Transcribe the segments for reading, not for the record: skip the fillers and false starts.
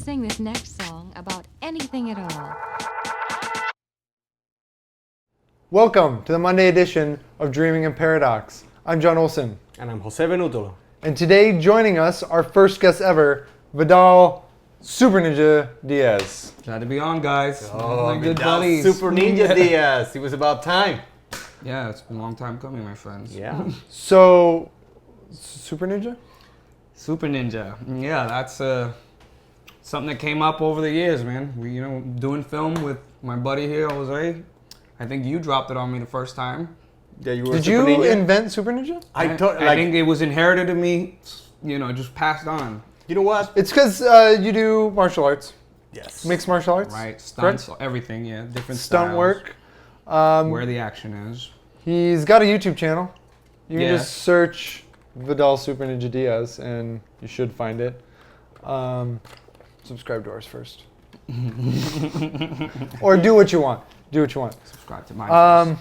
sing this next song about anything at all. Welcome to the Monday edition of Dreaming in Paradox. I'm John Olson. And I'm Jose Venuto. And today joining us, our first guest ever, Vidal Super Ninja Diaz. Glad to be on, guys. Oh, my good Vidal buddies. Super Ninja Diaz. It was about time. Yeah, it's been a long time coming, my friends. Yeah. So, Super Ninja? Super Ninja. Yeah, that's something that came up over the years, man. We, doing film with my buddy here, Jose. I think you dropped it on me the first time. Yeah, you were Did Super you Ninja? invent Super Ninja? I think it was inherited to me, just passed on. You know what? It's because you do martial arts. Yes. Mixed martial arts? Right, stunts, everything, yeah. Different Stunt styles, work. where the action is. He's got a YouTube channel. You can Yeah. just search Vidal Super Ninja Diaz and you should find it. Subscribe to ours first. Or do what you want. Do what you want. Subscribe to mine.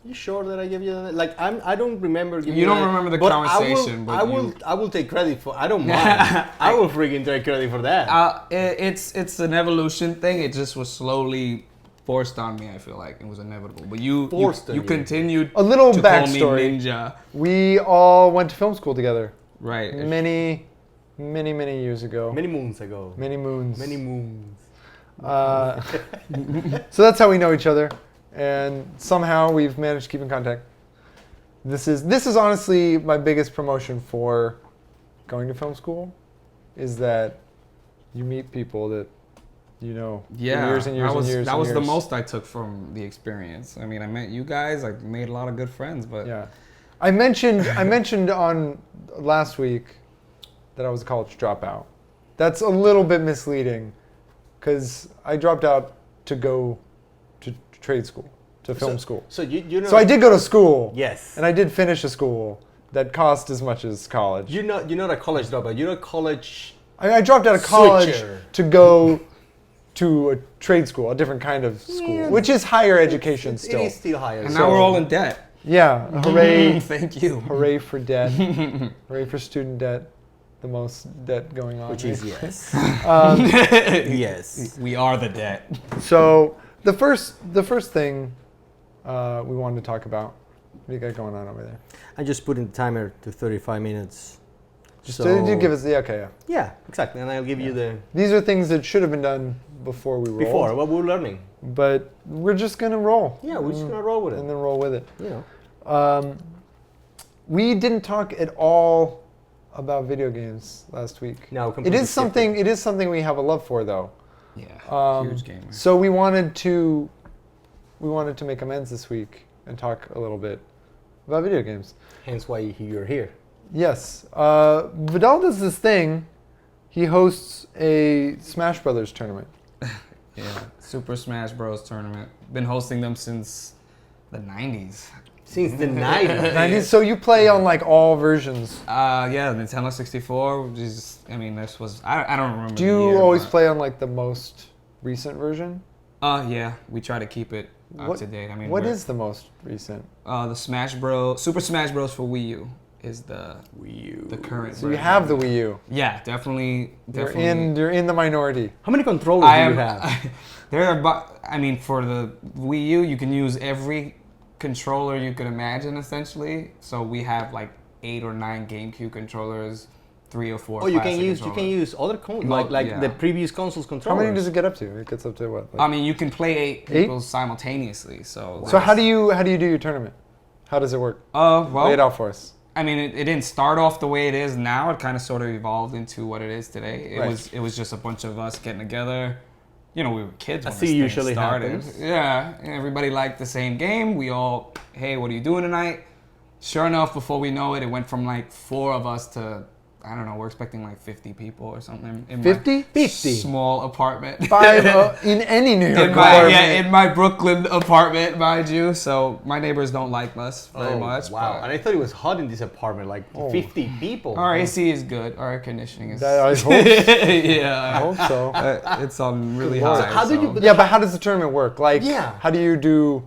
You sure that I gave you that? Like, I don't remember giving You don't that, remember the but conversation, I will take credit for. I don't mind. I will freaking take credit for that. It's an evolution thing. It just was slowly forced on me. I feel like it was inevitable. But you continued. A little to backstory. Call me Ninja. We all went to film school together Right. many years ago. Many moons ago. Many moons. Many moons. So that's how we know each other, and somehow we've managed to keep in contact. This is honestly my biggest promotion for going to film school, is that you meet people that you know for years and years and years. That and was the years. most I took from the experience. I mean, I met you guys. I made a lot of good friends, but Yeah, I mentioned on last week that I was a college dropout. That's a little bit misleading, because I dropped out to go to trade school, to film school. So you know. So I did go to school. Yes. And I did finish a school that cost as much as college. You're not a college dropout. You're a college. I dropped out of college Switcher. to go to a trade school, a different kind of school, which is higher education still. It is still higher. and now we're all in debt. Yeah, hooray, Thank you. hooray for debt, hooray for student debt, the most debt going on. Which is yes. Um, Yes. We are the debt. So the first thing we wanted to talk about. What do you got going on over there? I'm just putting the timer to 35 minutes. Did you give us the okay? Yeah. Yeah, exactly. And I'll give you the These are things that should have been done before we rolled. before what we're learning. But we're just gonna roll. Yeah, we're just gonna roll with it. And then roll with it. You know. We didn't talk at all about video games last week. No, It completely is something. It is something we have a love for, though. Yeah, huge gamer. So we wanted to make amends this week and talk a little bit about video games. Hence why you're here. Yes, Vidal does this thing. He hosts a Smash Brothers tournament. Yeah, Super Smash Bros. Tournament. Been hosting them since the 90s. Since the 90s. 90s. So you play on like all versions. Yeah, Nintendo 64. Which is, this was I don't remember. Do the you year, always but- play on like the most recent version? Yeah, we try to keep it up What- to date. What is the most recent? the Smash Bros. Super Smash Bros. For Wii U is the Wii U. the current. So you version. have the Wii U. Yeah, definitely. You're in the minority. How many controllers do you have? There are, for the Wii U, you can use every controller you could imagine, essentially. So we have like 8 or 9 GameCube controllers, 3 or 4. Oh, you classic can use other consoles Well, like yeah. the previous consoles How controllers. many does it get up to? It gets up to what? Like- You can play 8 people simultaneously. So So how do you do your tournament? How does it work? Lay it out for us. It didn't start off the way it is now. It kind of sort of evolved into what it is today. It was just a bunch of us getting together. We were kids when As this it thing usually started. happens. Yeah, and everybody liked the same game. We all, hey, what are you doing tonight? Sure enough, before we know it, it went from like 4 of us to, I don't know, we're expecting like 50 people or something. In 50? 50. Small apartment. 5 in any New York apartment. in my Brooklyn apartment, mind you. So my neighbors don't like us very much. Wow. but And I thought it was hot in this apartment, like 50 people. our AC is good. Our air conditioning is. I hope, Yeah. I hope so. It's on really Lord. high. How do you- Yeah, but how does the tournament work? Like, Yeah. how do you do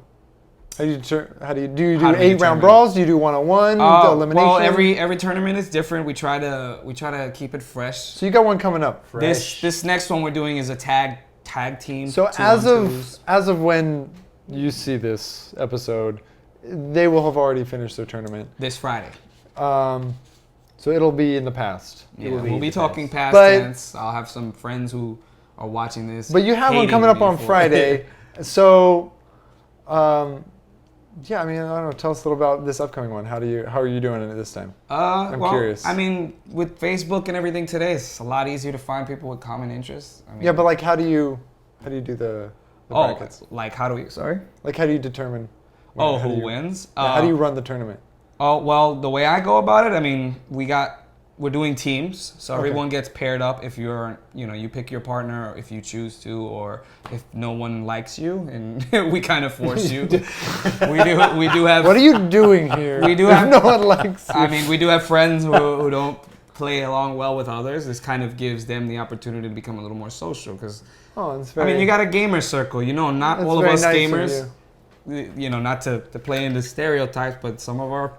How do you do you do How do we 8-round determine? brawls? Do you do 1-on-1? Elimination? Well, every tournament is different. We try to keep it fresh. So you got one coming up. This next one we're doing is a tag team. So 2-on-2s. as of when you see this episode, they will have already finished their tournament. This Friday. So it'll be in the past. Yeah, we'll be talking past But- tense. I'll have some friends who are watching this. But you have one hating coming up me on for it. Friday. So, yeah, I mean, I don't know. Tell us a little about this upcoming one. How are you doing it this time? I'm curious. I mean, with Facebook and everything today, it's a lot easier to find people with common interests. I mean, Yeah, but like, how do you do the brackets? like how do we? Sorry. Like, how do you determine? Oh, how do who you- wins? How do you run the tournament? Oh, well, the way I go about it, I mean, we're doing teams, so Okay. everyone gets paired up. If you pick your partner if you choose to, or if no one likes you, and we kind of force you. we do have. What are you doing here? We do If have- no one likes you. I mean, we do have friends who don't play along well with others. This kind of gives them the opportunity to become a little more social, because Oh, it's I very. mean, you got a gamer circle. Not That's all of very us nice of gamers. you. Not to play into stereotypes, but some of our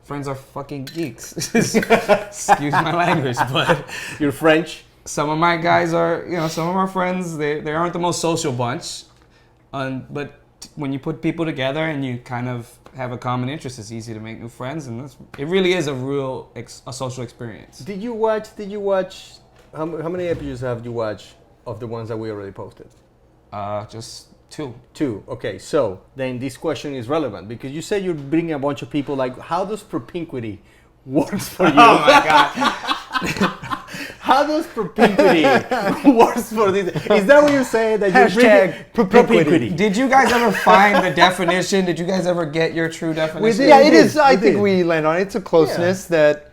friends are fucking geeks. Excuse my language, but You're French. some of my guys are, some of our friends, they aren't the most social bunch. But when you put people together and you kind of have a common interest, it's easy to make new friends, and it really is a social experience. Did you watch? How many episodes have you watched of the ones that we already posted? Just 2. 2. Okay, so then this question is relevant because you said you're bringing a bunch of people. Like, how does propinquity works for you? Oh my god. How does propinquity works for this? Is that what you're saying? That you're Hashtag bringing propinquity. Did you guys ever find the definition? Did you guys ever get your true definition? did. Yeah, it did, is. I we think did. we land on it. It's a closeness that.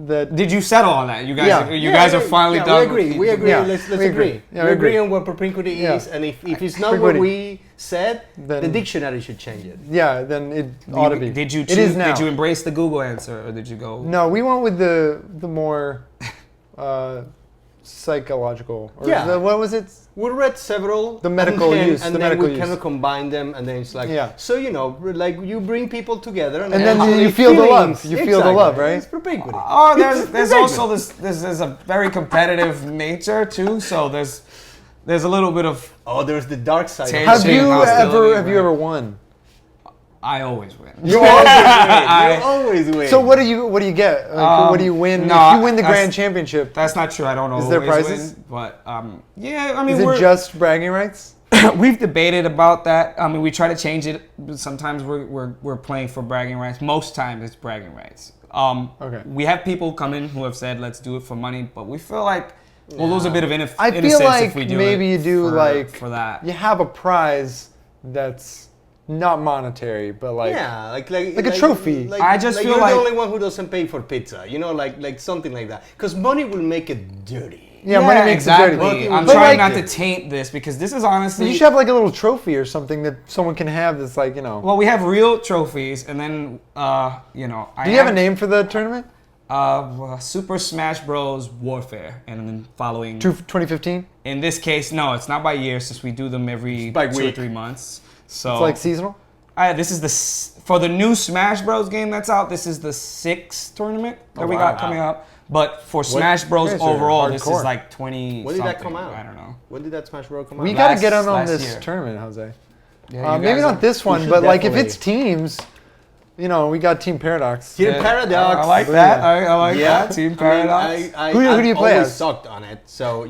Did you settle on that? You guys, Yeah. you guys are finally done. We agree. We agree. Yeah, Let's we agree. agree. Yeah, we we agree agree. on what propinquity Yeah. is, and if it's not what Propinquity. we said, Then- the dictionary should change it. Yeah, then it ought to be. Did you? It is now. Did you embrace the Google answer, or did you go? No, we went with the more psychological. Or Yeah. what was it? We read several. The medical and then, use, and the then medical we use. kind of combine them, and then it's like, Yeah. so like you bring people together, And then actually you feel the feelings- love. You feel the love, right? It's propinquity. Oh, there's Exactly. also this a very competitive nature too. So there's a little bit of. Oh, there's the dark side. Have Have Shame you hostility, have you right? ever won? I always win. You always win. I- You always win. So what do you get? Like, what do you win no, if you win the that's- grand championship? That's not true. I don't know. Is there prizes? But yeah, I mean, Is it just bragging rights? we've debated about that. I mean, we try to change it. Sometimes we're playing for bragging rights. Most times it's bragging rights. Okay. We have people come in who have said, "Let's do it for money," but we feel like we'll lose a bit of innocence I feel like if we do maybe it you do for that. you have a prize that's not monetary, but like yeah, like a trophy. Like, I just feel you're like- the only one who doesn't pay for pizza. Like something like that. Because money will make it dirty. yeah, money makes exactly. it dirty. I'm But trying like- not to taint this because this is honestly. You should have like a little trophy or something that someone can have that's like, Well, we have real trophies, and then I do you have a name for the tournament? Super Smash Bros. Warfare, and then following. 2015? In this case, no, it's not by year since we do them every by 2 or week. 3 months. So It's like seasonal? this is for the new Smash Bros. Game that's out. This is the 6th tournament that we got coming up. But for Smash Bros. you guys are overall, this hardcore. is like 20. When did that something. come out? I don't know. When did that Smash Bros. come out? We got to Last- get on last this year. tournament, Jose. Yeah, you Maybe guys not are- this one, should but like if definitely. it's teams, we got Team Paradox. Team Yeah, Paradox. I like that. I like that. Team Paradox. Who do you play always as? sucked on it, so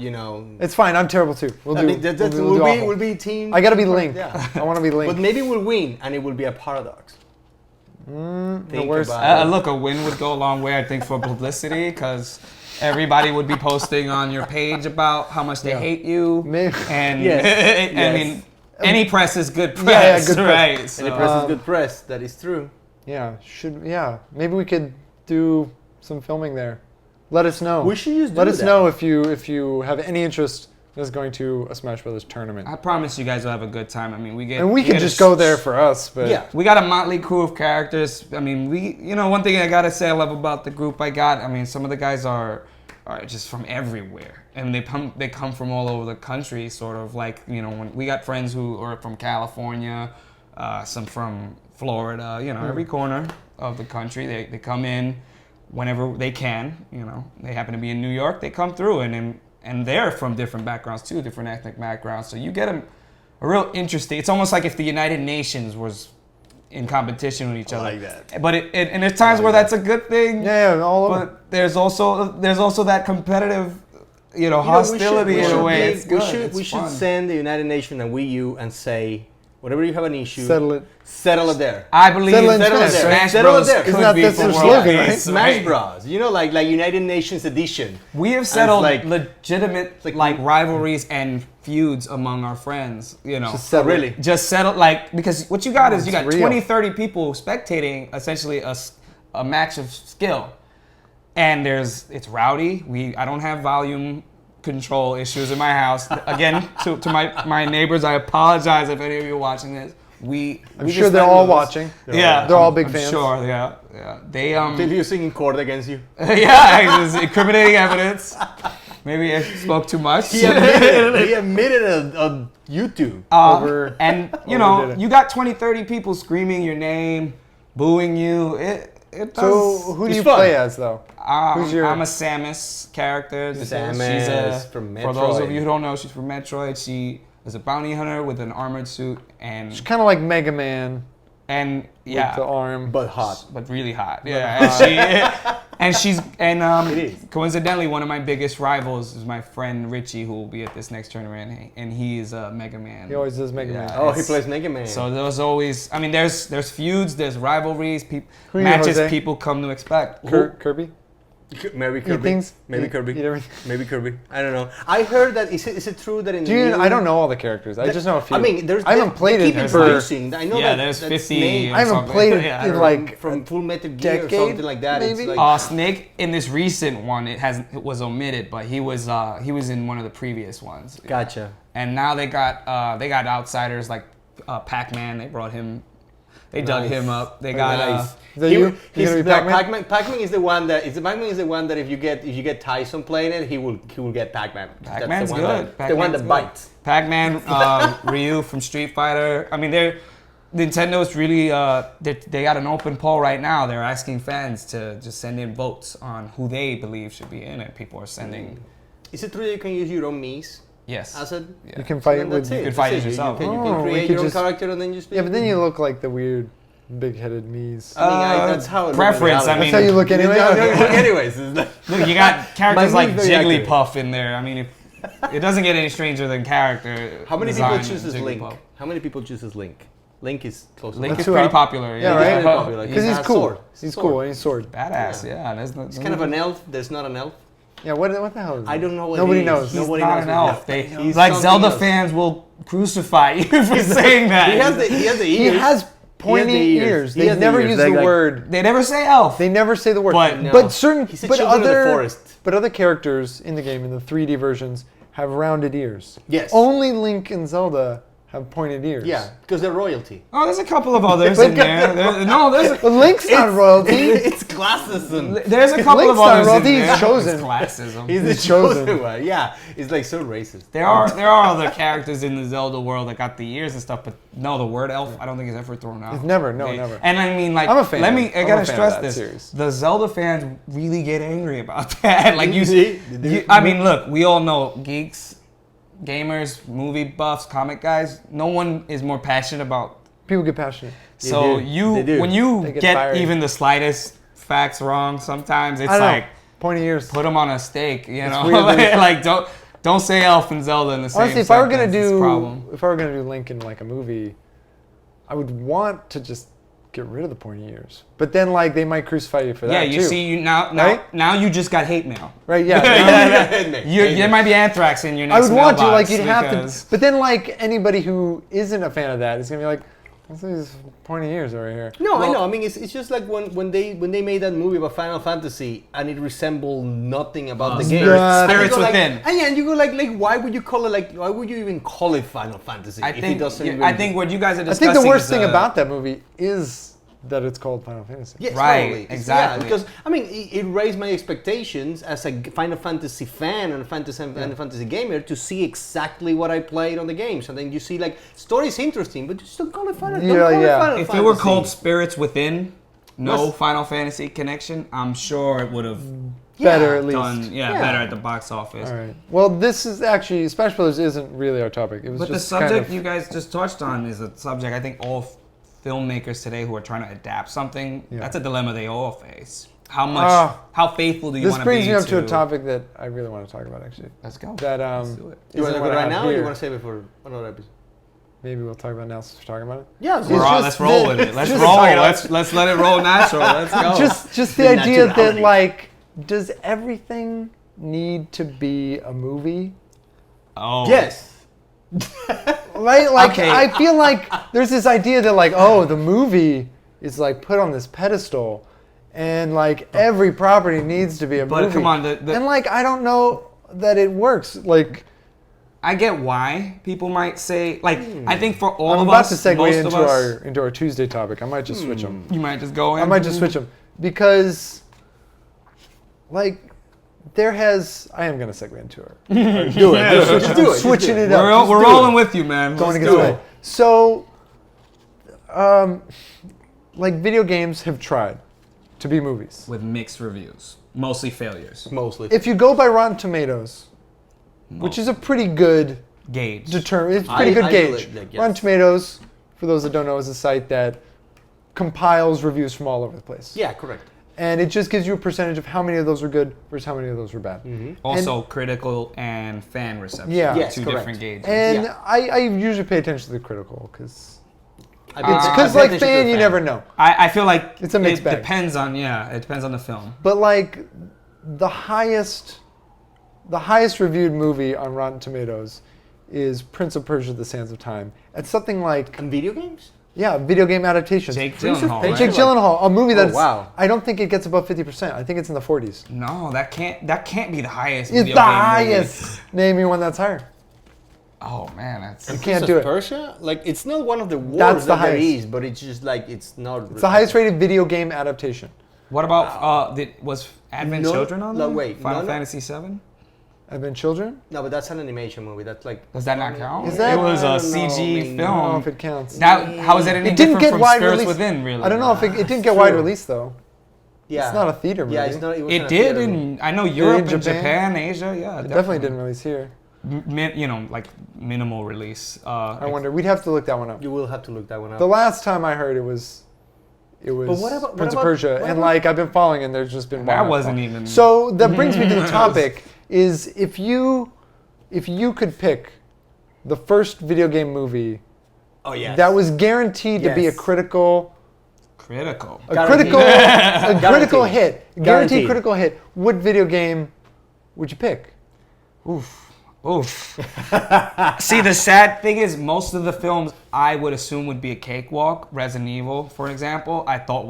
It's fine. I'm terrible too. We'll do. we'll do awful. we'll be team. I got to be Link. Yeah. I want to be Link. But maybe we'll win, and it will be a paradox. the worst. Look, a win would go a long way, I think, for publicity, because everybody would be posting on your page about how much they hate you. Maybe. And Yes. I Yes. mean, any press is good Yeah, press, good press. right? And So, the press is good press. That is true. Maybe we could do some filming there. Let us know. We should use. Let us know if you have any interest in us going to a Smash Brothers tournament. I promise you guys will have a good time. I mean, we And we can just go there for us, but Yeah. We got a motley crew of characters. I mean, one thing I gotta say I love about the group I got. I mean, some of the guys are just from everywhere, and they come from all over the country. Sort of like when we got friends who are from California, some from Florida, every corner of the country. They come in whenever they can, They happen to be in New York, they come through, and they're from different backgrounds too, different ethnic backgrounds. So you get a real interesting, it's almost like if the United Nations was in competition with each other. I like that. But and there's times where that's a good thing. Yeah, all over. But there's also that competitive, hostility in a way. It's good. We should send the United Nations and Wii U and say, whatever you have an issue, settle it there. I believe Settle it Smash there. Settle it Bros. there. could Isn't that be that's for their world slogan, right? peace, Smash Bros. Like United Nations edition. We have settled like- legitimate rivalries and feuds among our friends, Just settle it. Really? Just settle, because what you got is you got real. 20, 30 people spectating essentially a match of skill. And it's rowdy. I don't have volume control issues in my house. Again, to my neighbors, I apologize if any of you are watching this. I'm sure they're all watching. Yeah, they're all big fans. Sure, yeah. They Did you sing in court against you? yeah, it's incriminating evidence. Maybe I spoke too much. He admitted it on YouTube. And overdid it. you got 20, 30 people screaming your name, booing you. It does. So who do It's you fun. play as though? Who's your? I'm a Samus character. Samus from For those of Metroid. you who don't know, she's from Metroid. She is a bounty hunter with an armored suit She's kind of like Mega Man and with the arm. But hot. but really hot. Yeah, and she's It is. coincidentally one of my biggest rivals is my friend Richie, who will be at this next tournament, and he is Mega Man. He always does Mega Man. Oh, he plays Mega Man. So there's always, there's feuds, there's rivalries, Who are you, matches Jose? people come to expect. Kirby? Maybe Eat Kirby. things? Maybe Kirby. Eat everything? Maybe Kirby. I don't know. I heard that. Is it true that in the new, I don't know all the characters. I just know a few. I mean, I haven't played they it keep for. introducing. I know Yeah, that there's that 50 Snake I haven't something. played it Yeah, in like from Full Metal Gear or decade, something like that. maybe? It's like, Snake in this recent one, it was omitted, but he was in one of the previous ones. gotcha. And now they got outsiders like Pac-Man. They brought him. They dug Nice. him up. They got Nice. Is that you? You He's gonna be the Pac-Man? Pac-Man is the one that if you get Tyson playing it, he will get Pac-Man. That's Pac-Man's the one good. That, the one that Pac-Man's bites. Pac-Man, Ryu from Street Fighter. I mean, Nintendo's really they got an open poll right now. They're asking fans to just send in votes on who they believe should be in it. People are sending. Is it true that you can use your own Mies? Yes. Asset? You can fight Then with. that's it. You can That's fight it. as yourself. You Oh, can we create could your own just- character and then you speak. Yeah, but then you look like the weird, big-headed Mies. that's how it looks in preference. reality. I mean, That's how you look anyway. Anyways, it's like, look, you got characters My like Mii's very accurate. Jigglypuff in there. I mean, it doesn't get any stranger than character. how many people design choose in as Link? Jigglypuff. How many people choose as Link? Link is close. Link That's is who pretty I- popular. Yeah, He's right? very popular. Because He he's has cool. sword. He's Sword. cool and he's sword. Badass. Yeah. It's kind of an elf. There's not an elf. Yeah, what the hell is it? I don't know what Nobody it is. knows. He's Nobody not knows an what elf. it is. They, He's like something Zelda else. fans will crucify you for saying that. He has the He ears. has pointy He has the ears. He They has the never ears. use They're the like- word. They never say elf. They never say the word. But- No. But certain, He's the but children of the other, forest. but other characters in the game, in the 3D versions, have rounded ears. Yes. Only Link and Zelda have pointed ears. Yeah, because they're royalty. Oh, there's a couple of others in there. But Link's not royalty. It's classism. There's a couple Link's of others not in royalty, there. he's chosen. It's classism. He's the He's chosen. chosen one. Yeah, it's like so racist. There are other characters in the Zelda world that got the ears and stuff, but no, the word elf I don't think is ever thrown out. It's never, no, never. And I mean, like, I'm a fan. I I'm a gotta fan stress of that this: series. the Zelda fans really get angry about that. Like See? I mean, look, we all know geeks, gamers, movie buffs, comic guys. No one is more passionate about. People get passionate. So They do. when you They get get fiery. even the slightest facts wrong, sometimes it's I don't like. know. Pointy ears. Put them on a stake, you know. weird that- like don't say elf and Zelda in the same Honestly, if I were gonna sentence, it's a do, problem. if I were gonna do Link in like a movie, I would want to just get rid of the pointy ears. But then like they might crucify you for Yeah, that you too. see, you now Right? you just got hate mail. Right? Yeah. There might be anthrax in your I next would want to, mailbox like, you'd have because- to. But then, like, anybody who isn't a fan of that is gonna be like, what's these pointy ears over here? No, I Well- know. I mean, it's just like when they made that movie about Final Fantasy and it resembled nothing about the game. Yeah. And you Spirits go like- Within. And yeah, and you go like, why would you call it like? Why would you even call it Final Fantasy I if think it doesn't? I think what you guys are I discussing. think the worst is, thing about that movie is that it's called Final Fantasy. Yes, Right, totally. exactly. Yeah, because I mean, it raised my expectations as a Final Fantasy fan and a fantasy gamer to see exactly what I played on the games, and then you see like story's interesting, but you still call it Final. Yeah, don't call yeah. It Final If Fantasy. it were called Spirits Within, no Was- Final Fantasy connection, I'm sure it would have Better at least. done Yeah. better at the box office. All right. Well, this is actually Smash Brothers isn't really our topic. It was But the just subject kind of, you guys just touched on is a subject I think all filmmakers today who are trying to adapt something, Yeah. that's a dilemma they all face. How much, Ah. how faithful do you this want to be brings me up to a topic that I really want to talk about actually. Let's go. That Let's do it. You want to isn't go what I right have now, or you here. want to save it for another episode? Maybe we'll talk about it now since we're talking about it. Yeah, It's We're on, just let's roll the- with it. Let's just roll. talk about Let's let it roll natural. Let's go. Just the The idea that naturality. like, does everything need to be a movie? oh. Yes. Right? Like, Okay. I feel like there's this idea that like, oh, the movie is like put on this pedestal, and like every property needs to be a But movie. come on, and like, I don't know that it works. Like, I get why people might say, like, I think for all I'm of about us, to segue most of into us, our Tuesday topic. I might just switch them. you might just go in. I might just switch them because, like, there has. I am gonna segue into it. Do it. Just do it. Switching it We're, up. we're rolling with you, man. Going Let's against do the it. way. So, like video games have tried to be movies. With mixed reviews, mostly failures. Mostly. If you go by Rotten Tomatoes, which is a pretty good Gauge. it's a pretty good I gauge. believe that, yes. Rotten Tomatoes, for those that don't know, is a site that compiles reviews from all over the place. Yeah, correct. And it just gives you a percentage of how many of those are good versus how many of those are bad. Also, critical and fan reception. Yeah. Yes, two correct. different gauges. And Yeah. I usually pay attention to the critical because I because pay like attention to fan the you never know. I feel like It's a mixed it bag. depends on it depends on the film. But like the highest reviewed movie on Rotten Tomatoes is Prince of Persia: The Sands of Time. It's something like And video games? video game adaptations. Jake Prince of Gyllenhaal. Persia? Right? Jake Gyllenhaal, a movie that's wow. I don't think it gets above 50%. I think it's in the 40s. No, that can't be the highest. It's video the game movie. highest. Name me one that's higher. Oh man, that's You can't do it. Persia? Like, it's not one of the That's worst the that there highest. is, but it's just like, it's not. It's the highest rated video game adaptation. What about was Advent No, Children on no, there? wait, Final no. Fantasy VII? Advent Children? No, but that's an animation movie. That's like. Does that not count? Is that- It was I a don't know, CG I mean, I don't know film. if it counts. How is that any It didn't different get from wide Spirits release. Within? Really? I don't know if it didn't get True. wide release though. Yeah. It's not a theater movie. Yeah, it's not. wasn't It a did theater movie. in I know Europe in and Japan? Japan, Asia. Yeah, It definitely didn't release here. Like minimal release. I wonder. We'd have to look that one up. You will have to look that one up. The last time I heard it was what about- Prince what of Persia, about- and like I've been following, and there's just been That one wasn't fall. even. So that brings me to the topic: is if you could pick the first video game movie Oh yeah. that was guaranteed to be a Yes. critical. a Guaranteed. critical Guaranteed. hit, guaranteed Guaranteed. critical hit, what video game would you pick? Oof. See, the sad thing is, most of the films I would assume would be a cakewalk. Resident Evil, for example, I thought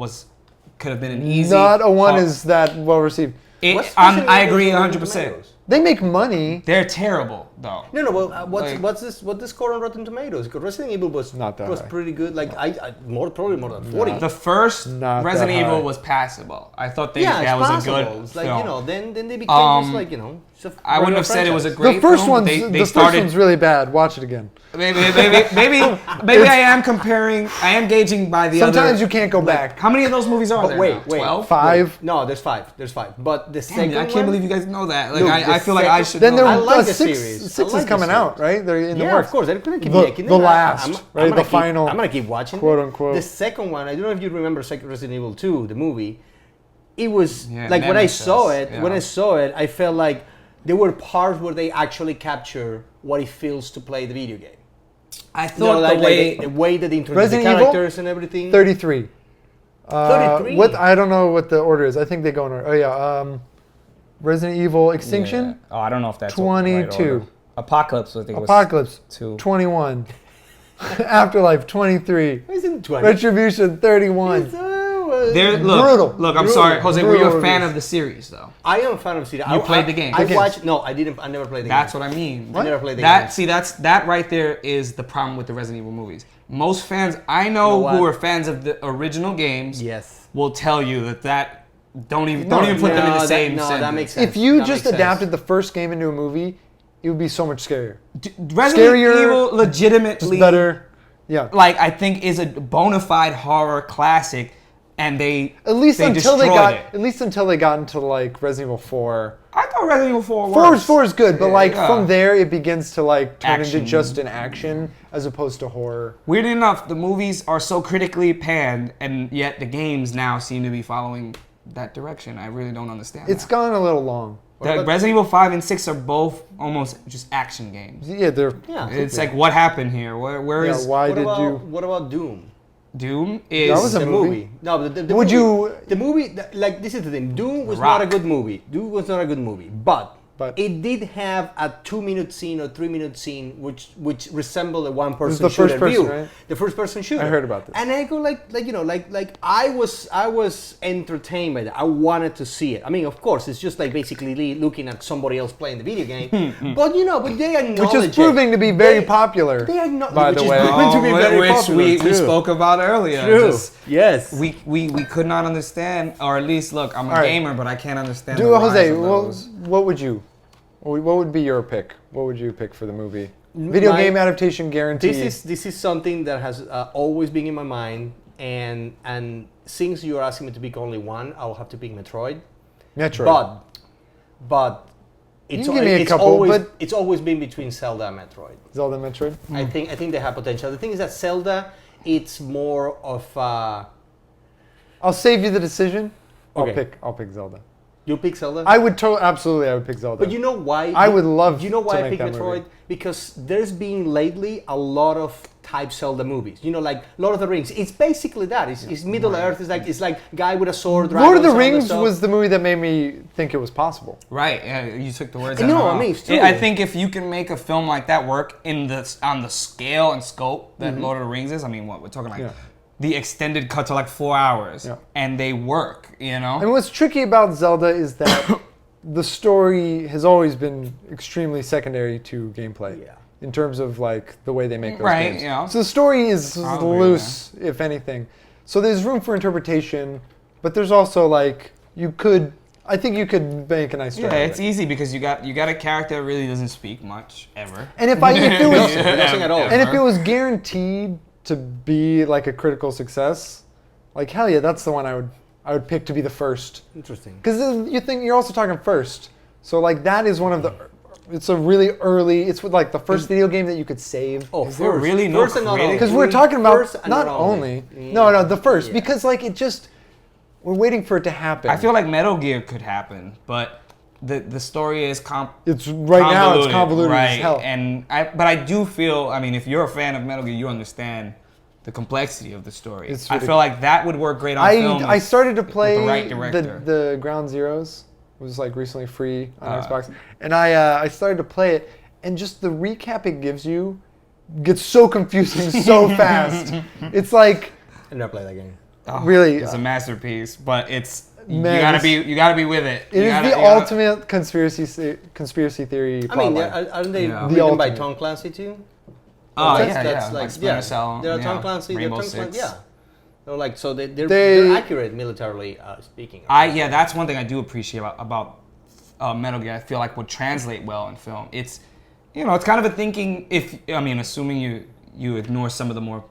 could have been an easy. Not a one hard- is that well received. What's Resident I Evil agree on Rotten 100%. Tomatoes? They make money. They're terrible, though. No. Well, Like- what's this score on Rotten Tomatoes? Because Resident Evil was Not that high. pretty good. Like probably more than 40. The first Not Resident that high. Evil was passable. I thought Yeah, that it's was possible. a good It's like film. then they became just like I wouldn't have said it was a The great first film. one's They the first started. one's really bad. Watch it again. Maybe I am comparing. I am gauging by the other. Sometimes you can't go back. How many of those movies are But there? wait, now? wait. 12? Five. No, there's five. But the Damn, second I can't one, believe you guys know that. Like Look, I the feel like I second- should. Then know there I that. like a the six. series. Six I is like the coming out, series. right? They're in the Yeah, works. of course. They're gonna keep The- making the it. last, right? gonna The keep- final, I'm gonna keep watching. quote, it. unquote. The second one, I don't know if you remember Resident Evil 2, the movie. It was Yeah, like when I Nemesis, saw it. yeah. When I saw it, I felt like there were parts where they actually capture what it feels to play the video game. I You know, thought like, the way. the way that they introduce the Resident Evil? characters and everything. 33. 33? What I don't know what the order is. I think they go in order. Oh yeah. Resident Evil Extinction, Yeah. Oh, I don't know if that's 22. Apocalypse. I think it was Apocalypse 2. 21, Afterlife 23, Isn't 20? Retribution 31, Brutal. Look, I'm sorry, Jose. Were you a Brutal fan reviews. of the series though? I am a fan of CD. You played the game. I The watched. games. No, I didn't. I never played the game. That's what I mean. I never played the That game. see, that right there is the problem with the Resident Evil movies. Most fans I know, You know who what? are fans of the original games Yes. will tell you that don't even No, put them in the same No, sentence. that makes sense. If you That just makes adapted sense. the first game into a movie, it would be so much scarier. Resident Scarier, Evil Just legitimately better. Yeah. like I think is a bona fide horror classic, and they At least until they destroyed got it. at least until they got into like Resident Evil 4. I thought Resident Evil 4 4 works. is 4 is good, but like Yeah. from there it begins to like turn Action. into just an action as opposed to horror. Weirdly enough, the movies are so critically panned, and yet the games now seem to be following that direction. I really don't understand. It's that. gone a little long. The Resident Evil 5 and 6 are both almost just action games. Yeah, they're Yeah. It's like, what happened here? Where yeah, is why What did about, you What about Doom? Doom? Is That was a The movie. No, but the Would movie, you- The movie, like this is the thing. Doom was Rock. not a good movie. Doom was not a good movie, but But- it did have a 2-minute scene or 3-minute scene which resembled a one-person the shooter first person, view. right? The first-person shooter. I heard about this. And I go like I was entertained by that. I wanted to see it. I mean, of course, it's just like basically looking at somebody else playing the video game. but they acknowledge which is proving to be very popular. They acknowledge, by which the is way. proven to be very which popular. we too. spoke about earlier. True. Just- Yes. we could not understand, or at least look, I'm a All right. gamer, but I can't understand. Do the rise Jose, of well, those. what would be your pick? What would you pick for the movie? Video My- game adaptation guaranteed. This is something that has always been in my mind, and since you're asking me to pick only one, I'll have to pick Metroid. Metroid. But You can give me a couple, but- it's always been between Zelda and Metroid. Zelda Metroid. I think they have potential. The thing is that Zelda, it's more of I'll save you the decision. Okay. I'll pick Zelda. you pick Zelda. I would absolutely I would pick Zelda. But you know why? I would love You know why to I make picked that Metroid? movie. Because there's been lately a lot of type Zelda movies. You know, like Lord of the Rings. It's basically that. It's Middle Earth. It's like guy with a sword. Lord of the dragons, all that Rings stuff. was the movie that made me think it was possible. Right, yeah, you took the words. No, out of my I mean, mouth. it's true. I think if you can make a film like that work on the scale and scope that Lord of the Rings is, I mean, what we're talking like Yeah. the extended cut to like 4 hours, Yeah. and they work. You know, And what's tricky about Zelda is that the story has always been extremely secondary to gameplay. Yeah. In terms of like the way they make those Right, games. yeah. So the story is I'll agree with loose, if anything. So there's room for interpretation, but there's also like I think you could make a nice story. yeah, out of it's it. easy because you got a character that really doesn't speak much ever. And if it was Nothing at all. and if it was guaranteed to be like a critical success, like hell yeah, that's the one I would pick to be the first. Interesting. Because you're also talking first, so like that is one of the. It's a really early. It's like the first video game that you could save. Oh, Is there really no first and not critic? only. Because we're talking about First and not only. No, the first. Yeah. Because like it just, we're waiting for it to happen. I feel like Metal Gear could happen, but the story is it's right now it's convoluted right? as hell. But I do feel, I mean, if you're a fan of Metal Gear, you understand the complexity of the story. It's I feel like that would work great on film. I started to play with the right director. the Ground Zeroes. It was like recently free on Xbox, and I started to play it, and just the recap it gives you gets so confusing so fast. It's like I never played that game. Oh, really, it's a masterpiece, but it's Man, you gotta be with it. it is the ultimate conspiracy theory I mean, plotline. aren't they Yeah. written The by ultimate. Tom Clancy too? Oh That's- yeah, that's yeah. like- Splinter yeah. Cell. They're yeah. Tom Clancy. Rainbow They're Tom Six. Clancy. Yeah. So like, so they're They- accurate militarily speaking. Yeah, that's one thing I do appreciate about Metal Gear. I feel like would translate well in film. It's, it's kind of a thinking. Assuming you ignore some of the more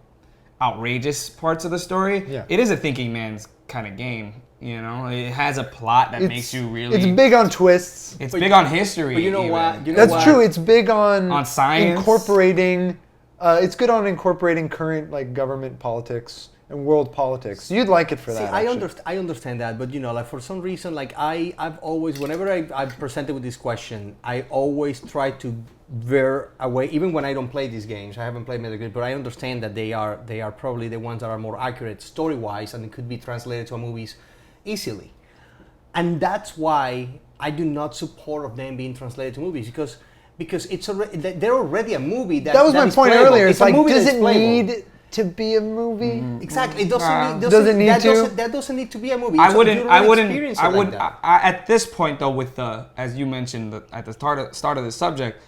outrageous parts of the story, Yeah. it is a thinking man's kind of game. It has a plot that makes you really. It's big on twists. It's big on history. But you know even. what? You know That's what? true. It's big on science. incorporating. It's good on incorporating current like government politics and world politics. You'd like it for See, that. I understand that, but like for some reason, like I've always, whenever I've presented with this question, I always try to veer away, even when I don't play these games. I haven't played Metal Gear, but I understand that they are probably the ones that are more accurate story-wise, and it could be translated to movies easily. And that's why I do not support of them being translated to movies, because it's already they're already a movie that That was my is point playable. earlier. It's a like, movie does that's it playable. need? to be a movie. Exactly. It Doesn't need to? That doesn't need to be a movie. I So wouldn't. you don't I wouldn't. experience it I like would. that. At this point, though, with the as you mentioned at the start of the subject,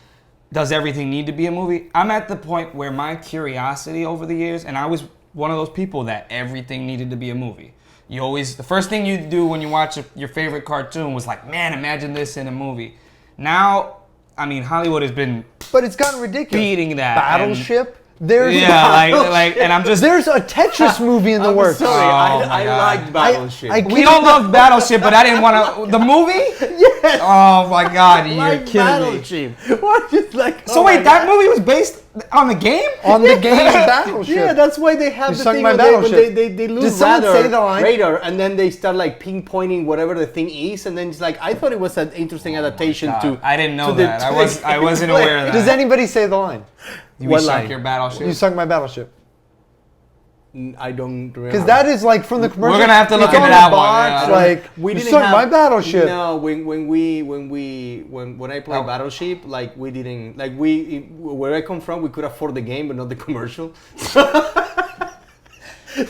does everything need to be a movie? I'm at the point where my curiosity over the years, and I was one of those people that everything needed to be a movie. You always the first thing you do when you watch your favorite cartoon was like, man, imagine this in a movie. Now, I mean, Hollywood has been But it's gotten ridiculous. beating that. Battleship. There's And I'm just. There's a Tetris movie in the works. Sorry, Oh my I God. liked Battleship. We don't love Battleship, but I didn't want to. The movie? Yes. Oh my God, you're like kidding me. Battleship. What is like? So oh wait, my that God. movie was based on the game? On the game Battleship. Yeah, that's why they have You the sung thing my when Battleship. they Did lose someone radar, say the line? radar, and then they start like pinpointing whatever the thing is, and then it's like I thought it was an interesting adaptation to. I didn't know to the- that. to I the wasn't gameplay. aware of that. Does anybody say the line? You What sunk line? your battleship? You sunk my Battleship. I don't remember. Because that is like from the commercial. gonna have to look It's into on that the one, box, yeah. like we you didn't sunk have my Battleship. No, when I played Oh. Battleship, like we didn't like where I come from, we could afford the game but not the commercial.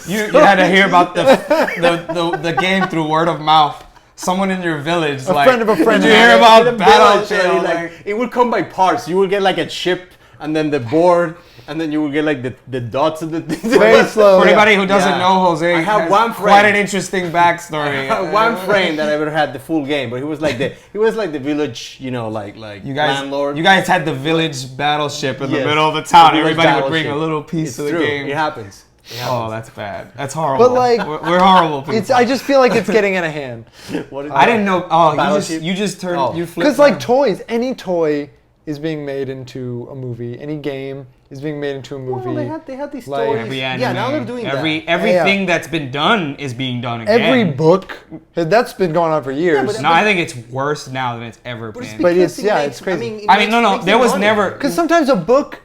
You had to hear about the game through word of mouth. Someone in your village, A like, friend of a friend did you had hear it. about In a Battleship? village, like, it would come by parts. You would get like a ship, and then the board, and then you would get like the dots of the things. Very slow. For yeah. anybody who doesn't Yeah. know, Jose I have has one quite friend. an interesting backstory. One friend that ever had the full game, but he was like the village, like You guys, landlord. you guys had the village battleship in the Yes. middle of the town. The village Everybody would bring a battleship. little piece It's of the true. game. It happens. Oh, that's bad. That's horrible. But, like, we're horrible people. It's. I just feel like it's getting out of hand. What is I didn't know. Oh, Battleship? you just turned. Oh. You flipped. Because like around. toys, any toy is being made into a movie. Any game is being made into a movie. Well, they had these Like, stories. Every anime, yeah, now they're doing everything that's been done is being done again. Every book that's been going on for years. but- No, I think it's worse now than it's ever But it's been. But because it's- yeah, makes- it's crazy. it I mean, makes- no, makes there them was money. never. Because sometimes a book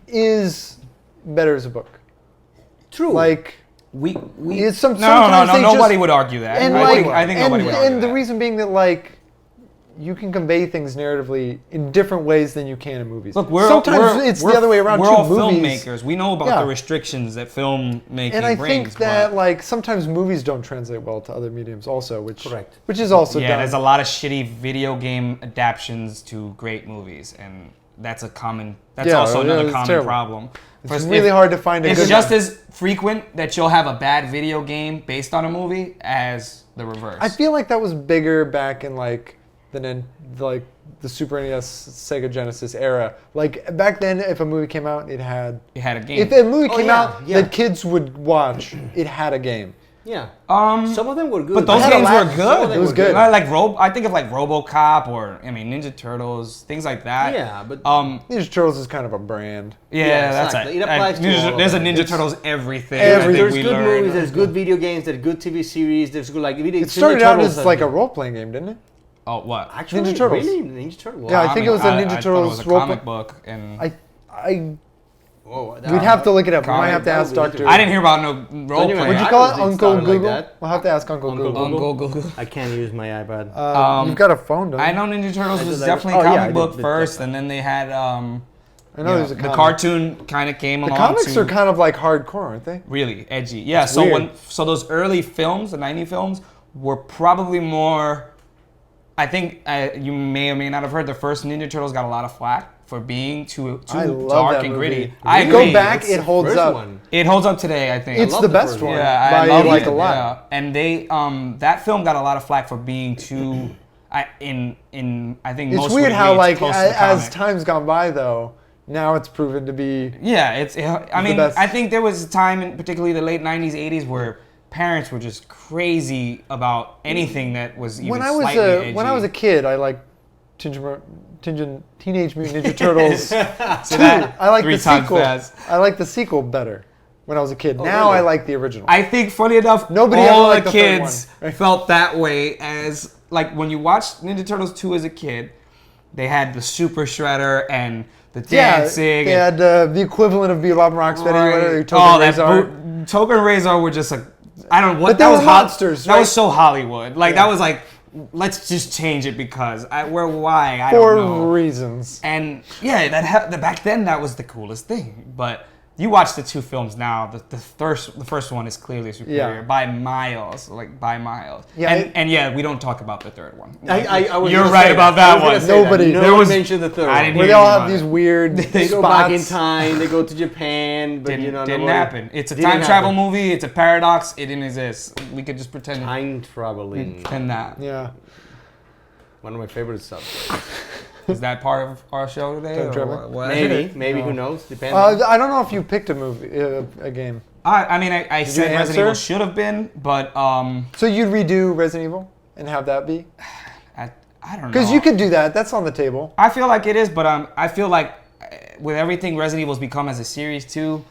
is better as a book. True. Like We it's some. no, sometimes they nobody just, would argue that. And I think, like, I think nobody would argue and the that. reason being that like you can convey things narratively in different ways than you can in movies. Look, we're sometimes it's the other way around We're too. all Movies, filmmakers. We know about Yeah. the restrictions that filmmaking and I brings. think that but like sometimes movies don't translate well to other mediums also, which Correct. which is also yeah, done. there's a lot of shitty video game adaptations to great movies, and that's a common. That's Yeah, also another it's common terrible. problem. It's First, really hard to find a It's good just one. as frequent that you'll have a bad video game based on a movie as the reverse. I feel like that was bigger back in like the Super NES, Sega Genesis era. Like back then, if a movie came out, it had. it had a game. If a movie Oh, came yeah, out yeah. that kids would watch, it had a game. Yeah. um, Some of them were good. but those had a games lot- were some good. of them It was were good. I think of like RoboCop or Ninja Turtles, things like that. Yeah, but Ninja Turtles is kind of a brand. Yeah, Yeah, that's exactly. it. It applies to all of There's a them. Ninja It's- Turtles everything. Every- I think there's we good learned. movies, there's good video games, there's good TV series, there's good like video. It started out as like a role-playing game, didn't it? Oh, what? Actually, Ninja Turtles. Really? Ninja Turtles. Yeah, I think it was a Ninja I thought Turtles it was a role comic play- book, and I Whoa, we'd have to look it up. We might comic, have to that ask would be Doctor. interesting. I didn't hear about no role you play. Would you I call was it thinking Uncle started like Google? that. We'll have to ask Uncle Uncle Google. Google. I can't use my iPad. You've got a phone, don't you? I know Ninja Turtles I was did, definitely a oh, yeah, comic I book did first, that. and then they had I know there's a the comic. cartoon kind of came The along. comics to are kind of like hardcore, aren't they? really edgy. Yeah, It's so weird. those early films, the 90 films, were probably more. I think you may or may not have heard the first Ninja Turtles got a lot of flack for being too I love dark that and movie. gritty. If I you agree. go back, It's it the holds first up. one. It holds up today, I think. It's love the the best first one. one. Yeah, by I love like it. a lot. Yeah. And they that film got a lot of flack for being too I think It's most weird would how agree like it's close to the as comic. time's gone by though, now it's proven to be. Yeah, I mean, best. I think there was a time in particularly the late 90s, 80s where parents were just crazy about anything that was even When I slightly edgy. was a kid, I liked Teenage Mutant Ninja Turtles 2. that I like three the times sequel. fast. I like the sequel better when I was a kid. Now really? I like the original. I think, funny enough, Nobody all ever the liked the third kids one, right? felt that way as, like, when you watched Ninja Turtles 2 as a kid, they had the Super Shredder and the dancing. they had the equivalent of Bebop and Rocksteady, whatever. Right. Token that Razor. Token and Razor were just like, I don't know what But they that were was. monsters, That right? was so Hollywood. Like Yeah. that was like, let's just change it because why I For don't know. reasons. And yeah, that back then that was the coolest thing. But You watch the two films now. The first one is clearly superior by miles, like by miles. Yeah, and yeah, we don't talk about the third one. I was You're gonna right say about I was that gonna one. say Nobody- that. there No was- one mentioned the third I one. didn't Where hear they all about have it. these weird They go spots. back in time. They go to Japan, but Didn't no more- happen. It's a Didn't time travel happen. movie. It's a paradox. It didn't exist. We could just pretend. Time traveling. Pretend that. Yeah. One of my favorite subjects. Is that part of our show today? Time or travel? what? Maybe. No. Who knows? Depends. I don't know if you picked a movie, a game. I mean, I you said Resident answer? Evil should have been, but So you'd redo Resident Evil and have that be? I don't know. Because you could do that. That's on the table. I feel like it is, but I feel like with everything Resident Evil's become as a series too,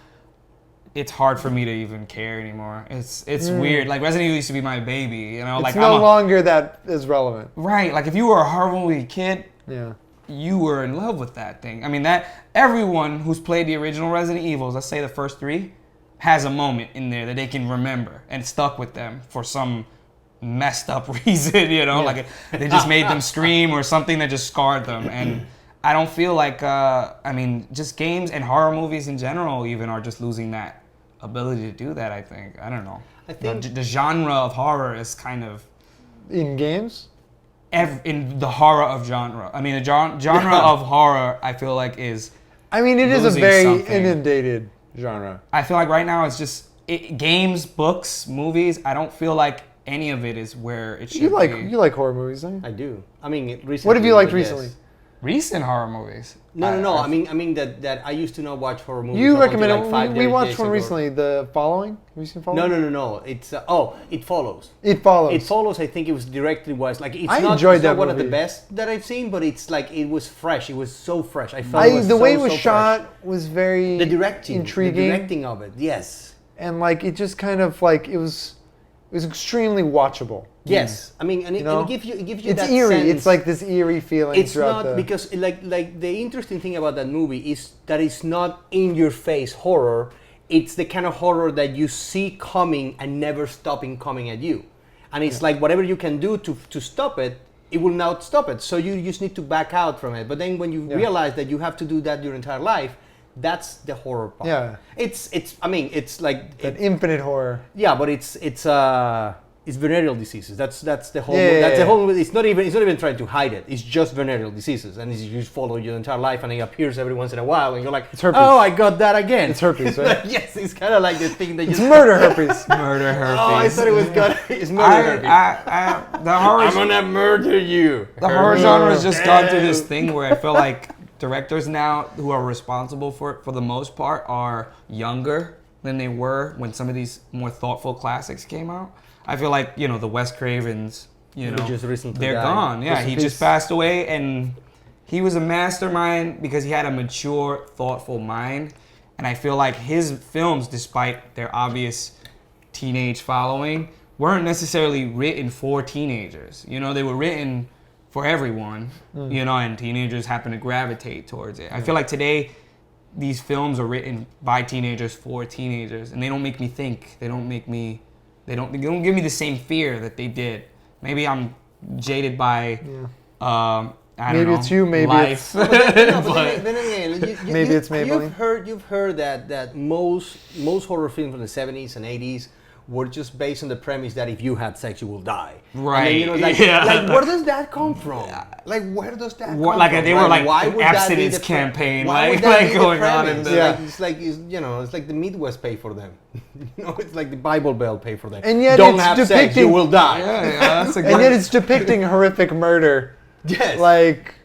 it's hard for me to even care anymore. It's weird. Like Resident Evil used to be my baby, you know. It's Like no longer that is relevant. right. Like if you were a horror movie kid, Yeah. you were in love with that thing. I mean, that everyone who's played the original Resident Evils, let's say the first 3, has a moment in there that they can remember and stuck with them for some messed up reason, you know, like they just made them scream or something that just scarred them. And I don't feel like, I mean, just games and horror movies in general even are just losing that ability to do that, I think. I don't know. I think the genre of horror is kind of In games? in the horror of genre. I mean, the genre of horror, I feel like is. I mean, it is a Losing very something. inundated genre. I feel like right now it's just games, books, movies. I don't feel like any of it is where it should You like be. horror movies, don't you? I do. I mean, recently. What have you liked yes. recently? Recent horror movies. No. I mean that I used to not watch horror movies. You up until, recommended like 5 we days watched one ago. recently, The Following. Have you seen Following? No. It's It Follows. It Follows. It Follows. I think it was directly was like it's I not, enjoyed it's not that one of the movie. best that I've seen, but it's like it was fresh. It was so fresh. I felt it was The way it so was fresh. shot was very The directing, intriguing, the directing of it. Yes. and like it just kind of like it was extremely watchable. Yes. I mean, and You it, know? and it gives you It's that eerie. sense. It's like this eerie feeling It's throughout not the. because like the interesting thing about that movie is that it's not in your face horror. It's the kind of horror that you see coming and never stopping coming at you. And it's like whatever you can do to stop it, it will not stop it. So you just need to back out from it. But then when you realize that you have to do that your entire life, that's the horror part. Yeah. It's I mean, it's like that infinite horror. yeah, but it's venereal diseases. That's the whole. Yeah, That's yeah, the whole. It's not even trying to hide it. It's just venereal diseases, and you just follow your entire life, and it appears every once in a while, and you're like, It's herpes. oh, I got that again. It's herpes, right? Yes, it's kind of like the thing that It's you. murder herpes. Murder herpes. Oh, I thought it was good. It's murder herpes. The horror. I'm gonna murder you. The horror genre has just gone through this thing where I feel like directors now who are responsible for it, for the most part, are younger than they were when some of these more thoughtful classics came out. I feel like, you know, the Wes Cravens, you know, just recently they're died. gone. Yeah, Rest in he peace. just passed away, and he was a mastermind because he had a mature, thoughtful mind. And I feel like his films, despite their obvious teenage following, weren't necessarily written for teenagers. You know, they were written for everyone, you know, and teenagers happen to gravitate towards it. I feel like today, these films are written by teenagers for teenagers, and they don't make me think. They don't give me the same fear that they did. Maybe I'm jaded by, I don't Maybe know, it's you, maybe life. But then again, Maybe it's Maybelline. You've heard that most horror films from the 70s and 80s were just based on the premise that if you had sex, you will die. Right. And then, you know, like, Yeah. like where does that come from? Like, where does that come Like, from? they were like why an would that be abstinence the campaign, why like- would that like be the going on premise? in the- Yeah. It's like the Midwest pay for them. You know, it's like the Bible Belt pay for them. And yet don't it's have sex, depicting- you will die. yeah, that's a And yet good. it's depicting horrific murder. Yes. Like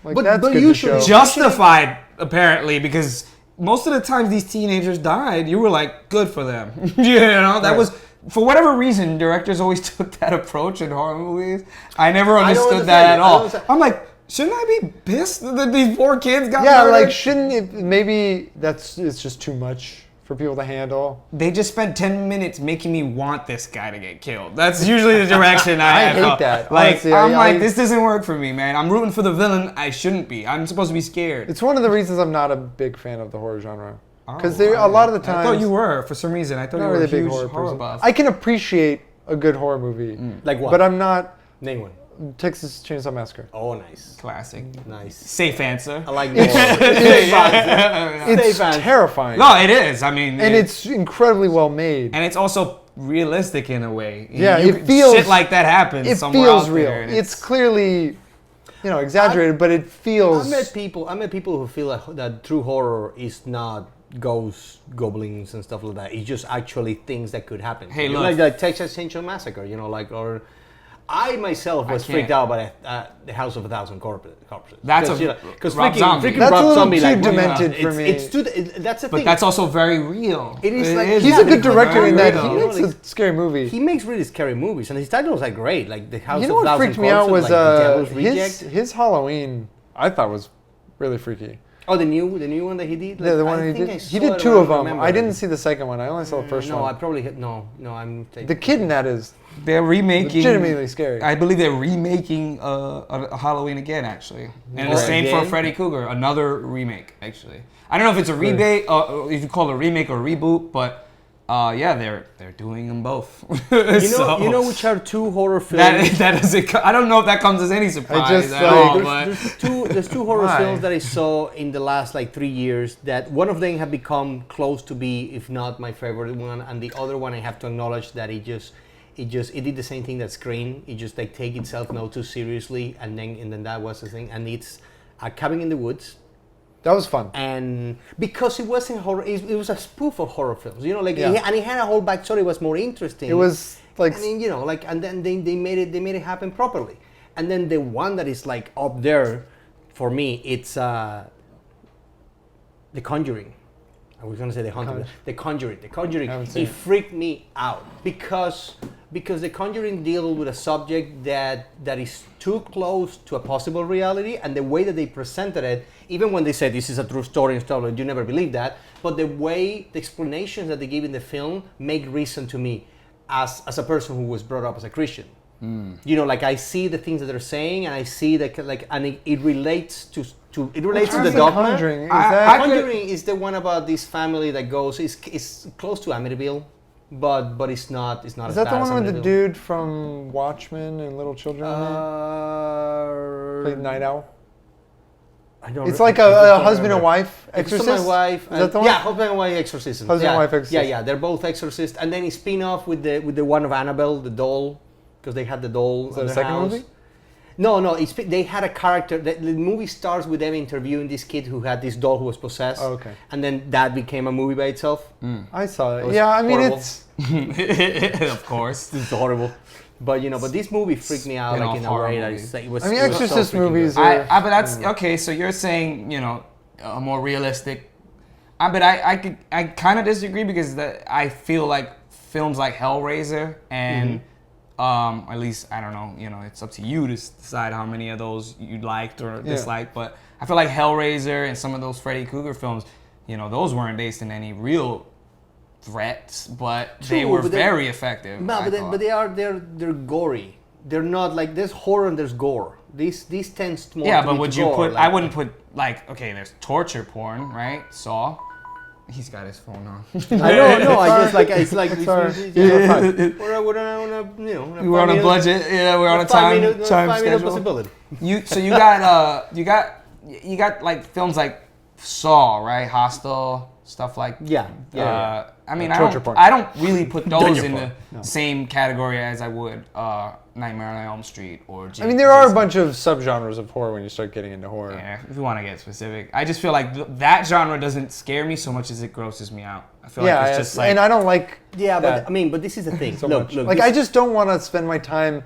But that's good usually- to show. Justified, apparently, because most of the times these teenagers died, you were like, good for them. You know, that Right. was, for whatever reason, directors always took that approach in horror movies. I never I don't understood that understand at it. I all. don't understand- I'm like, shouldn't I be pissed that these poor kids got Yeah, murdered? like shouldn't it? Maybe it's just too much for people to handle. They just spent 10 minutes making me want this guy to get killed. That's usually the direction I hate go. that. Like, Honestly, I'm like, I- this doesn't work for me, man. I'm rooting for the villain. I shouldn't be. I'm supposed to be scared. It's one of the reasons I'm not a big fan of the horror genre. Because Oh, a lot of the I times thought you were, for some reason. I thought I'm you not were really a a big huge horror horror person. buff. I can appreciate a good horror movie, Like what? but I'm not Name one. Texas Chainsaw Massacre. Oh, nice. Classic. Nice. Safe answer. I like that. It's terrifying. No, it is. I mean, And it's incredibly well made. and it's also realistic in a way. Yeah, You- it feels- shit like that happens. It somewhere feels out real. there, and It's clearly, exaggerated, but it feels. I met people who feel that true horror is not ghosts, goblins, and stuff like that. It's just actually things that could happen. Hey, You know, look. like Texas Chainsaw Massacre. Or I myself was can't. freaked out by the House of a Thousand Corpses. That's because Rob Zombie. freaking That's Rob a little Zombie, too like, demented for it's, me. It's too, that's the but thing. that's also very real. It is like- He's Yeah, a good but director in that. real. He makes a scary movie. He makes really scary movies, and his titles are great. Like the House You know of what Thousand freaked me out Corpses, was like The Devil's Reject. his Halloween. I thought was really freaky. Oh, the new one that he did. Yeah, the Like, one I he think did. I He saw did it, two don't of them. remember I it. didn't see the second one. I only saw the first No, I one. probably no. I'm The kid in that is They're remaking. legitimately scary. I believe they're remaking a Halloween again, actually, and the Oh, same for again? Freddy Krueger, another remake, actually. I don't know if it's a rebate, if you call it a remake or reboot, but yeah, they're doing them both. You know which are two horror films. that doesn't. I don't know if that comes as any surprise just, at like, all, There's but two horror Why? films that I saw in the last like 3 years that one of them have become close to be, if not my favorite one, and the other one I have to acknowledge that it did the same thing that Scream. It just like take itself not too seriously, and then that was the thing. And it's A Cabin in the Woods. That was fun. And because it wasn't horror, it was a spoof of horror films. Yeah. And it had a whole backstory. It was more interesting. It was like And then, and then they made it happen properly. And then the one that is like up there for me, it's The Conjuring. I was gonna say The Haunted. The Conjuring. The Conjuring. I haven't seen It it. freaked me out because The Conjuring deals with a subject that is too close to a possible reality, and the way that they presented it, even when they said this is a true story and stuff, like, you never believe that. But the explanations that they give in the film make reason to me, as a person who was brought up as a Christian. Like I see the things that they're saying, and I see that and it relates to the dogma. Conjuring. Is I- that, Conjuring is the one about this family that goes is close to Amityville, but it's not. It's not. is as that the bad as one with the Amityville. dude from Watchmen and Little Children? Played Night Owl. I don't. It's like I a don't husband and remember. wife It's exorcist. Husband and wife. Is that the one? Yeah, husband and wife exorcism. Husband and yeah. wife exorcism. Yeah. They're both exorcists, and then a spin-off with the one of Annabelle, the doll, because they had the doll. Is that in a their second house. movie? No. They had a character. The movie starts with them interviewing this kid who had this doll who was possessed. Oh, okay. And then that became a movie by itself. I saw it. was Yeah, I mean horrible. it's. of course. It's horrible. But but this movie freaked me out Spin-off like in a horror way that movies. it was. I mean, it was so Exorcist freaking movies good. are- But that's okay. So you're saying a more realistic. But I kind of disagree because I feel like films like Hellraiser and at least I don't know. It's up to you to decide how many of those you liked or disliked. But I feel like Hellraiser and some of those Freddy Krueger films, those weren't based in any real threats, but they True, were but very effective. No, I but thought. they're gory. They're not like there's horror and there's gore. These tends more. Yeah, to but be would to you gore, put? like- I wouldn't put okay. There's torture porn, right? Saw. He's got his phone on. I know, no. I just like it's like It's our- we're on a We're on a budget. Yeah, we're on a time schedule. possibility. You got like films like Saw, right? Hostel, stuff like. Yeah. I mean, Torture porn. I don't really put those Torture in porn. the same category as I would Nightmare on Elm Street or. I mean, there are a bunch of subgenres of horror when you start getting into horror. Yeah, if you want to get specific, I just feel like that genre doesn't scare me so much as it grosses me out. I feel like it's just like. and I don't like. Yeah, that but I mean, but this is the thing. so look, much. look. Like this- I just don't want to spend my time.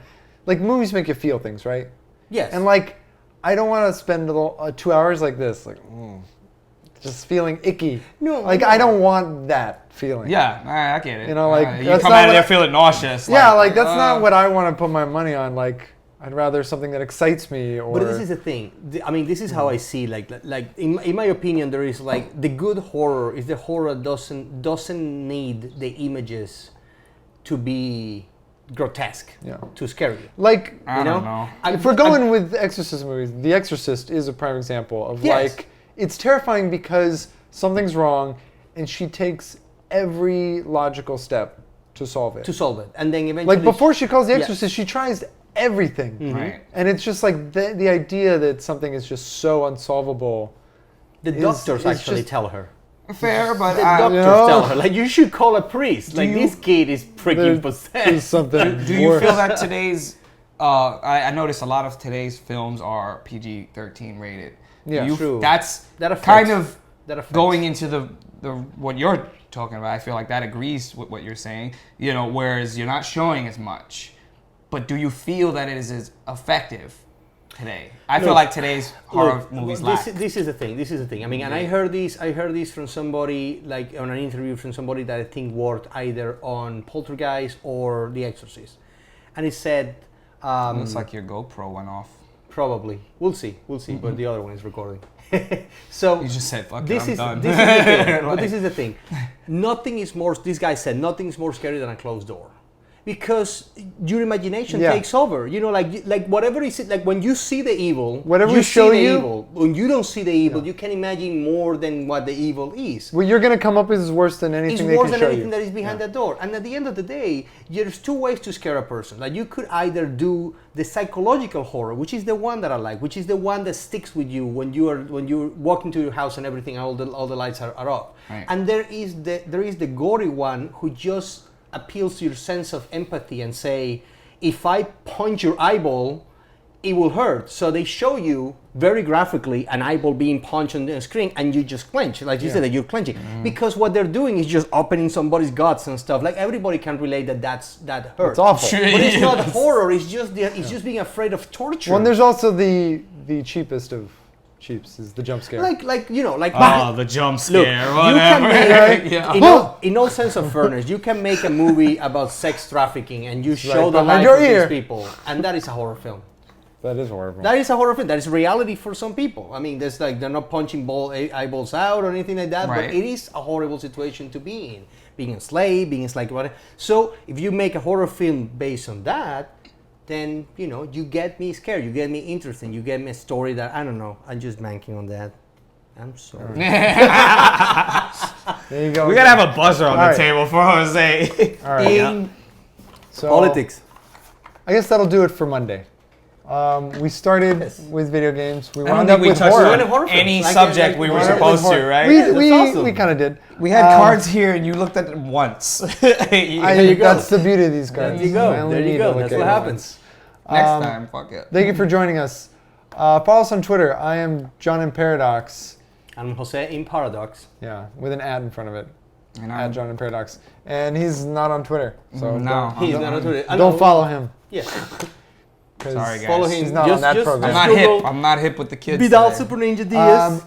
Like movies make you feel things, right? yes. And like, I don't want to spend 2 hours like this, like just feeling icky. No, like no. I don't want that feeling. Yeah, I get it. You know, like, you that's come not out of what there I- feeling nauseous. Yeah, like that's not what I want to put my money on. Like I'd rather something that excites me. Or But this is the thing. I mean, this is how I see. Like in my opinion, there is like the good horror is the horror doesn't need the images to be grotesque to scare you. like I don't know. if we're going with exorcism movies, The Exorcist is a prime example of Yes. like it's terrifying because something's wrong, and she takes every logical step to solve it. to solve it, and then eventually Like before she calls the Yes. exorcist, she tries everything. Right. And it's just like the idea that something is just so unsolvable. The is- doctors is actually just- tell her. Fair, but The doctors No. tell her, like, you should call a priest. Like, you- this kid is freaking There's possessed. something. do you worse. feel that today's I noticed a lot of today's films are PG-13 rated. Yeah. Do you, True. That's That affects- kind of that affects. going into the what you're talking about. I feel like that agrees with what you're saying. You know, whereas you're not showing as much. But do you feel that it is as effective today? I feel Look, like today's horror Look, movies this, lack. this is the thing. This is the thing. I mean, and I heard this from somebody, like on an interview from somebody that I think worked either on Poltergeist or The Exorcist, and it said, Looks like your GoPro went off. probably we'll see, but the other one is recording. So You just said, "Fuck this it, is I'm done." this is the thing. But Like- this is the thing. Nothing is more. This guy said nothing is more scary than a closed door, because your imagination Yeah. takes over. You know, like whatever is it. Like when you see the evil, Whatever you we show see the you- evil. When you don't see the evil, you can imagine more than what the evil is. What you're gonna come up with is worse than It's anything they worse can than show anything you. that is behind that door. And at the end of the day, there's two ways to scare a person. Like you could either do the psychological horror, which is the one that I like, which is the one that sticks with you when you walk into your house and everything, all the lights are off. Right. And there is the gory one who just appeals to your sense of empathy and say, if I punch your eyeball, it will hurt. So they show you very graphically an eyeball being punched on the screen, and you just clench, like you said, that you're clenching, because what they're doing is just opening somebody's guts and stuff. Like everybody can relate that hurts. It's awful. Sure. But it's not Yes. horror. It's just being afraid of torture. Well, and there's also the cheapest of cheaps is the jump scare. like you know, like Oh, the jump scare, Look, you can whatever. make, Yeah. in all sense of fairness, you can make a movie about sex trafficking and you show right the behind life your of ear. these people, and that is a horror film. That is horrible. That is a horror film. That is reality for some people. I mean, there's like they're not punching eyeballs out or anything like that, Right. but it is a horrible situation to be in. Being enslaved, being enslaved, whatever. So if you make a horror film based on that, then you know you get me scared, you get me interested, you get me a story that I don't know. I'm just banking on that. I'm sorry. There you go. We gotta have a buzzer on All the right. table for Jose. All right. So Politics. I guess that'll do it for Monday. We started Yes. with video games. We I don't wound think up we with touched horror. on horror films. any Like, subject we like, were horror- supposed to, horror. right? We, Yeah, we, that's awesome. we kind of did. We had cards here, and you looked at them once. There you go. That's the beauty of these cards. There you go. I only There you need go. to look That's at what it happens. Next Um, time, fuck it. Thank you for joining us. Follow us on Twitter. I am John in Paradox. I'm Jose in Paradox. Yeah, with an ad in front of it. And At John in Paradox. And he's not on Twitter. So No. don't, He's don't, not on Twitter. I don't know. follow him. Yes. 'cause Sorry, guys. Follow him. He's not on that program. I'm not Google hip. I'm not hip with the kids. Vidal today. Super Ninja Diaz.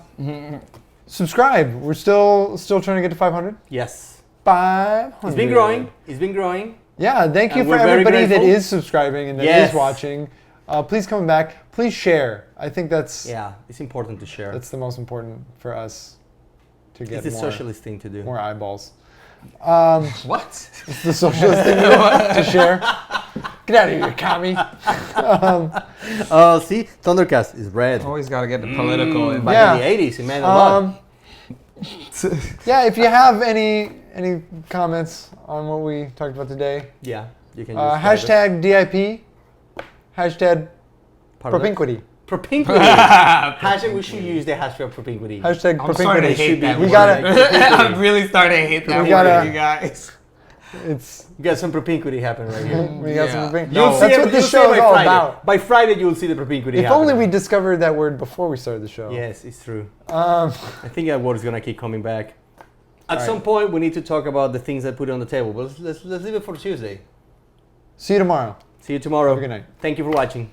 Subscribe. We're still trying to get to 500. Yes. 500. It's been growing. It's been growing. Yeah, thank you And for we're very everybody that grateful. is subscribing and that is Yes. watching. Please come back. Please share. I think that's Yeah, it's important to share. the most important for us to get It's the more, socialist thing to do. more eyeballs. What? It's the socialist thing to share. Get out of here, commie. See, Thundercast is red. Always got to get the political. in. Back Yeah. in the 80s, it meant a lot. Yeah, if you have any comments on what we talked about today, Yeah, you can just hashtag DIP, hashtag Pardon? propinquity. Propinquity. Hashtag, we should use the hashtag propinquity. Hashtag I'm starting to propinquity. hate that We word. gotta. I'm really starting to hate that We gotta- word, you guys. It's You got some propinquity happening right here. we got Yeah. some propinquity. No. See That's it- what this you'll see show it is by all Friday. about. By Friday, you'll see the propinquity If happening. only we discovered that word before we started the show. Yes, it's true. Um, I think that word is gonna keep coming back. At All some right. point, we need to talk about the things I put on the table. But let's leave it for Tuesday. see you tomorrow. See you tomorrow. Have a good night. Thank you for watching.